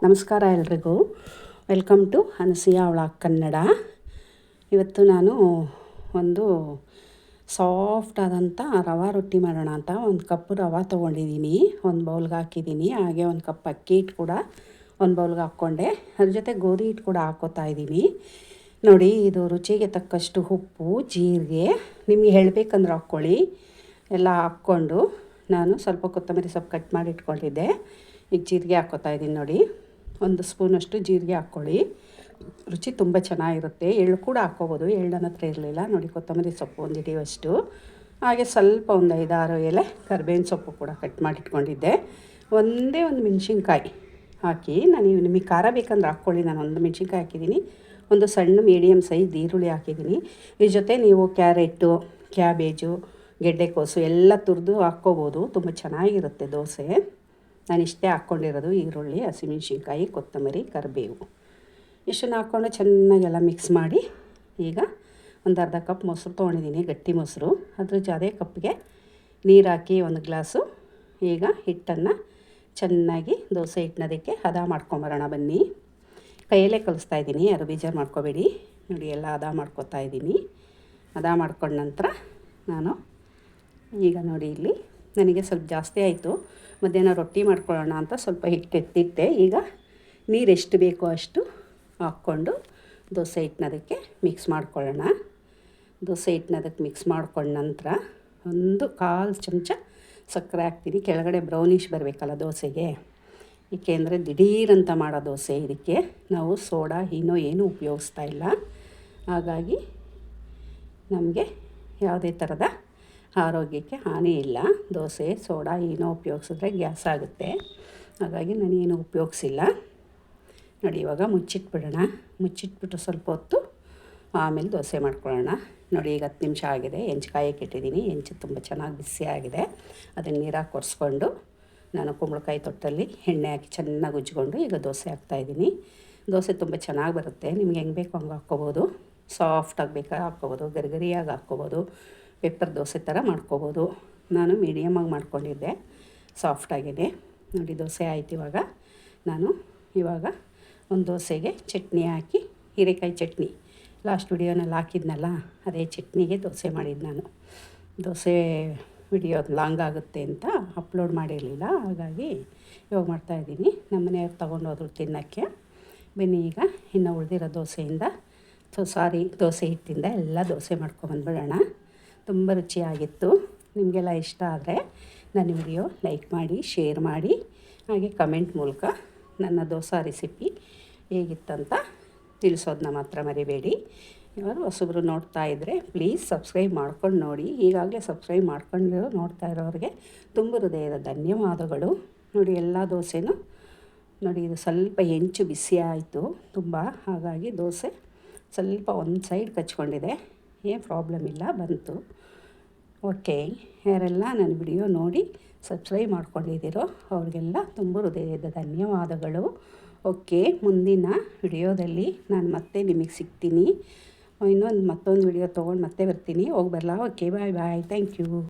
ನಮಸ್ಕಾರ ಎಲ್ರಿಗೂ. Welcome to Anasuya vlog Kannada. ಇವತ್ತು ನಾನು ಒಂದು ಸಾಫ್ಟ್ ಆದಂಥ ರವೆ ರೊಟ್ಟಿ ಮಾಡೋಣ ಅಂತ ಒಂದು ಕಪ್ಪು ರವೆ ತೊಗೊಂಡಿದ್ದೀನಿ, ಒಂದು ಬೌಲ್ಗೆ ಹಾಕಿದ್ದೀನಿ. ಹಾಗೆ ಒಂದು ಕಪ್ ಅಕ್ಕಿ ಹಿಟ್ಟು ಕೂಡ ಒಂದು ಬೌಲ್ಗೆ ಹಾಕ್ಕೊಂಡೆ. ಅದ್ರ ಜೊತೆ ಗೋಧಿ ಹಿಟ್ಟು ಕೂಡ ಹಾಕ್ಕೋತಾ ಇದ್ದೀನಿ. ನೋಡಿ, ಇದು ರುಚಿಗೆ ತಕ್ಕಷ್ಟು ಉಪ್ಪು, ಜೀರಿಗೆ, ನಿಮಗೆ ಹೇಳಬೇಕಂದ್ರೆ ಹಾಕ್ಕೊಳ್ಳಿ. ಎಲ್ಲ ಹಾಕ್ಕೊಂಡು ನಾನು ಸ್ವಲ್ಪ ಕೊತ್ತಂಬರಿ ಸೊಪ್ಪು ಕಟ್ ಮಾಡಿ ಇಟ್ಕೊಂಡಿದ್ದೆ. ಈಗ ಜೀರಿಗೆ ಹಾಕ್ಕೋತಾ ಇದ್ದೀನಿ. ನೋಡಿ, ಒಂದು ಸ್ಪೂನಷ್ಟು ಜೀರಿಗೆ ಹಾಕ್ಕೊಳ್ಳಿ, ರುಚಿ ತುಂಬ ಚೆನ್ನಾಗಿರುತ್ತೆ. ಎಳ್ಳು ಕೂಡ ಹಾಕ್ಕೋಬೋದು, ಎಳ್ಳು ನನ್ನ ಹತ್ರ ಇರಲಿಲ್ಲ. ನೋಡಿ, ಕೊತ್ತಂಬರಿ ಸೊಪ್ಪು ಒಂದು ಹಿಡಿಯುವಷ್ಟು, ಹಾಗೆ ಸ್ವಲ್ಪ ಒಂದು 5-6 ಎಲೆ ಕರಿಬೇವಿನ ಸೊಪ್ಪು ಕೂಡ ಕಟ್ ಮಾಡಿ ಇಟ್ಕೊಂಡಿದ್ದೆ. ಒಂದೇ ಒಂದು ಮೆಣಸಿನ್ಕಾಯಿ ಹಾಕಿ, ನಾನು ನಿಮಗೆ ಖಾರ ಬೇಕಂದ್ರೆ ಹಾಕ್ಕೊಳ್ಳಿ. ನಾನು ಒಂದು ಮೆಣಸಿನ್ಕಾಯಿ ಹಾಕಿದ್ದೀನಿ, ಒಂದು ಸಣ್ಣ ಮೀಡಿಯಮ್ ಸೈಜ್ ಈರುಳ್ಳಿ ಹಾಕಿದ್ದೀನಿ. ಈ ಜೊತೆ ನೀವು ಕ್ಯಾರೆಟು, ಕ್ಯಾಬೇಜು, ಗೆಡ್ಡೆಕೋಸು ಎಲ್ಲ ತುರಿದು ಹಾಕ್ಕೋಬೋದು, ತುಂಬ ಚೆನ್ನಾಗಿರುತ್ತೆ ದೋಸೆ. ನಾನು ಇಷ್ಟೇ ಹಾಕ್ಕೊಂಡಿರೋದು: ಈರುಳ್ಳಿ, ಹಸಿಮೆಣ್ಸಿನ್ಕಾಯಿ, ಕೊತ್ತಂಬರಿ, ಕರಿಬೇವು. ಇಷ್ಟನ್ನು ಹಾಕ್ಕೊಂಡು ಚೆನ್ನಾಗೆಲ್ಲ ಮಿಕ್ಸ್ ಮಾಡಿ, ಈಗ ಒಂದು ಅರ್ಧ ಕಪ್ ಮೊಸರು ತೊಗೊಂಡಿದ್ದೀನಿ, ಗಟ್ಟಿ ಮೊಸರು. ಅದ್ರ ಅದೇ ಕಪ್ಪಿಗೆ ನೀರು ಹಾಕಿ 1 ಗ್ಲಾಸು. ಈಗ ಹಿಟ್ಟನ್ನು ಚೆನ್ನಾಗಿ ದೋಸೆ ಹಿಟ್ಟನದಕ್ಕೆ ಹದ ಮಾಡ್ಕೊಂಬರೋಣ ಬನ್ನಿ. ಕೈಯಲ್ಲೇ ಕಲಿಸ್ತಾ ಇದ್ದೀನಿ, ಯಾರು ಬೇಜಾರು ಮಾಡ್ಕೋಬೇಡಿ. ನೋಡಿ, ಎಲ್ಲ ಹದ ಮಾಡ್ಕೊತಾ ಇದ್ದೀನಿ. ಹದ ಮಾಡ್ಕೊಂಡ ನಂತರ ನಾನು ಈಗ ನೋಡಿ, ಇಲ್ಲಿ ನನಗೆ ಸ್ವಲ್ಪ ಜಾಸ್ತಿ ಆಯಿತು. ಮಧ್ಯಾಹ್ನ ರೊಟ್ಟಿ ಮಾಡ್ಕೊಳ್ಳೋಣ ಅಂತ ಸ್ವಲ್ಪ ಹಿಟ್ಟು ಎತ್ತಿಟ್ಟೆ. ಈಗ ನೀರು ಎಷ್ಟು ಬೇಕೋ ಅಷ್ಟು ಹಾಕ್ಕೊಂಡು ದೋಸೆ ಹಿಟ್ಟನದಕ್ಕೆ ಮಿಕ್ಸ್ ಮಾಡ್ಕೊಳ್ಳೋಣ. ದೋಸೆ ಹಿಟ್ಟನದಕ್ಕೆ ಮಿಕ್ಸ್ ಮಾಡ್ಕೊಂಡ ನಂತರ ಒಂದು 1/4 ಚಮಚ ಸಕ್ಕರೆ ಹಾಕ್ತೀನಿ. ಕೆಳಗಡೆ ಬ್ರೌನಿಷ್ ಬರಬೇಕಲ್ಲ ದೋಸೆಗೆ, ಏಕೆಂದರೆ ದಿಢೀರಂತ ಮಾಡೋ ದೋಸೆ. ಇದಕ್ಕೆ ನಾವು ಸೋಡಾ ಏನೂ ಉಪಯೋಗಿಸ್ತಾ ಇಲ್ಲ. ಹಾಗಾಗಿ ನಮಗೆ ಯಾವುದೇ ಥರದ ಆರೋಗ್ಯಕ್ಕೆ ಹಾನಿ ಇಲ್ಲ. ದೋಸೆ ಸೋಡಾ ಉಪಯೋಗಿಸಿದ್ರೆ ಗ್ಯಾಸ್ ಆಗುತ್ತೆ. ಹಾಗಾಗಿ ನಾನೇನು ಉಪಯೋಗಿಸಿಲ್ಲ. ನೋಡಿ, ಇವಾಗ ಮುಚ್ಚಿಟ್ಬಿಡೋಣ. ಮುಚ್ಚಿಟ್ಬಿಟ್ಟು ಸ್ವಲ್ಪ ಹೊತ್ತು ಆಮೇಲೆ ದೋಸೆ ಮಾಡ್ಕೊಳ್ಳೋಣ. ನೋಡಿ, ಈಗ 10 ನಿಮಿಷ ಆಗಿದೆ. ಹೆಂಚು ಕಾಯಕ್ಕೆ ಇಟ್ಟಿದ್ದೀನಿ. ಹೆಂಚು ತುಂಬ ಚೆನ್ನಾಗಿ ಬಿಸಿ ಆಗಿದೆ. ಅದನ್ನು ನೀರಾಗಿ ಕೊರೆಸ್ಕೊಂಡು ನಾನು ಕುಂಬಳಕಾಯಿ ತೊಟ್ಟಲ್ಲಿ ಎಣ್ಣೆ ಹಾಕಿ ಚೆನ್ನಾಗಿ ಉಜ್ಜಿಕೊಂಡು ಈಗ ದೋಸೆ ಹಾಕ್ತಾಯಿದ್ದೀನಿ. ದೋಸೆ ತುಂಬ ಚೆನ್ನಾಗಿ ಬರುತ್ತೆ. ನಿಮ್ಗೆ ಹೆಂಗೆ ಬೇಕು ಹಂಗೆ ಹಾಕ್ಕೋಬೋದು. ಸಾಫ್ಟಾಗಿ ಬೇಕಾದ್ರೆ ಹಾಕ್ಕೋಬೋದು, ಗರಿಗರಿಯಾಗಿ ಹಾಕ್ಕೋಬೋದು, ಪೆಪ್ಪರ್ ದೋಸೆ ಥರ ಮಾಡ್ಕೋಬೋದು. ನಾನು ಮೀಡಿಯಮಾಗಿ ಮಾಡ್ಕೊಂಡಿದ್ದೆ, ಸಾಫ್ಟಾಗಿದೆ. ನೋಡಿ, ದೋಸೆ ಆಯ್ತು. ಇವಾಗ ಒಂದು ದೋಸೆಗೆ ಚಟ್ನಿ ಹಾಕಿ, ಹೀರೆಕಾಯಿ ಚಟ್ನಿ ಲಾಸ್ಟ್ ವಿಡಿಯೋನಲ್ಲಿ ಹಾಕಿದ್ನಲ್ಲ, ಅದೇ ಚಟ್ನಿಗೆ ದೋಸೆ ಮಾಡಿದ್ದು ನಾನು. ದೋಸೆ ವಿಡಿಯೋ ಲಾಂಗ್ ಆಗುತ್ತೆ ಅಂತ ಅಪ್ಲೋಡ್ ಮಾಡಿರಲಿಲ್ಲ, ಹಾಗಾಗಿ ಇವಾಗ ಮಾಡ್ತಾಯಿದ್ದೀನಿ. ನಮ್ಮ ಮನೆಯವ್ರು ತೊಗೊಂಡೋದ್ರು ತಿನ್ನೋಕ್ಕೆ. ಬನ್ನಿ, ಈಗ ಇನ್ನು ಉಳಿದಿರೋ ದೋಸೆಯಿಂದ ದೋಸೆ ಹಿಟ್ಟಿಂದ ಎಲ್ಲ ದೋಸೆ ಮಾಡ್ಕೊಬಂದ್ಬಿಡೋಣ. ತುಂಬ ರುಚಿಯಾಗಿತ್ತು. ನಿಮಗೆಲ್ಲ ಇಷ್ಟ ಆದರೆ ನನ್ನ ವಿಡಿಯೋ ಲೈಕ್ ಮಾಡಿ, ಶೇರ್ ಮಾಡಿ, ಹಾಗೆ ಕಮೆಂಟ್ ಮೂಲಕ ನನ್ನ ದೋಸೆ ರೆಸಿಪಿ ಹೇಗಿತ್ತಂತ ತಿಳಿಸೋದನ್ನ ಮಾತ್ರ ಮರಿಬೇಡಿ. ಇವಾಗ ಹೊಸಬ್ರು ನೋಡ್ತಾ ಇದ್ದರೆ ಪ್ಲೀಸ್ ಸಬ್ಸ್ಕ್ರೈಬ್ ಮಾಡ್ಕೊಂಡು ನೋಡಿ. ಈಗಾಗಲೇ ಸಬ್ಸ್ಕ್ರೈಬ್ ಮಾಡ್ಕೊಂಡು ನೋಡ್ತಾ ಇರೋರಿಗೆ ತುಂಬ ಹೃದಯದ ಧನ್ಯವಾದಗಳು. ನೋಡಿ, ಎಲ್ಲ ದೋಸೆನೂ ನೋಡಿ, ಇದು ಸ್ವಲ್ಪ ಹೆಂಚು ಬಿಸಿ ಆಯಿತು ತುಂಬ, ಹಾಗಾಗಿ ದೋಸೆ ಸ್ವಲ್ಪ ಒಂದು ಸೈಡ್ ಕಚ್ಕೊಂಡಿದೆ. ಏನು ಪ್ರಾಬ್ಲಮ್ ಇಲ್ಲ, ಬಂತು. ಓಕೆ, ಯಾರೆಲ್ಲ ನನ್ನ ವಿಡಿಯೋ ನೋಡಿ ಸಬ್ಸ್ಕ್ರೈಬ್ ಮಾಡ್ಕೊಂಡಿದ್ದೀರೋ ಅವ್ರಿಗೆಲ್ಲ ತುಂಬ ಹೃದಯದ ಧನ್ಯವಾದಗಳು. ಓಕೆ, ಮುಂದಿನ ವಿಡಿಯೋದಲ್ಲಿ ನಾನು ಮತ್ತೆ ನಿಮಗೆ ಸಿಗ್ತೀನಿ. ಮತ್ತೊಂದು ವಿಡಿಯೋ ತೊಗೊಂಡು ಮತ್ತೆ ಬರ್ತೀನಿ. ಹೋಗಿ ಬರಲಾ? Okay, bye bye, thank you.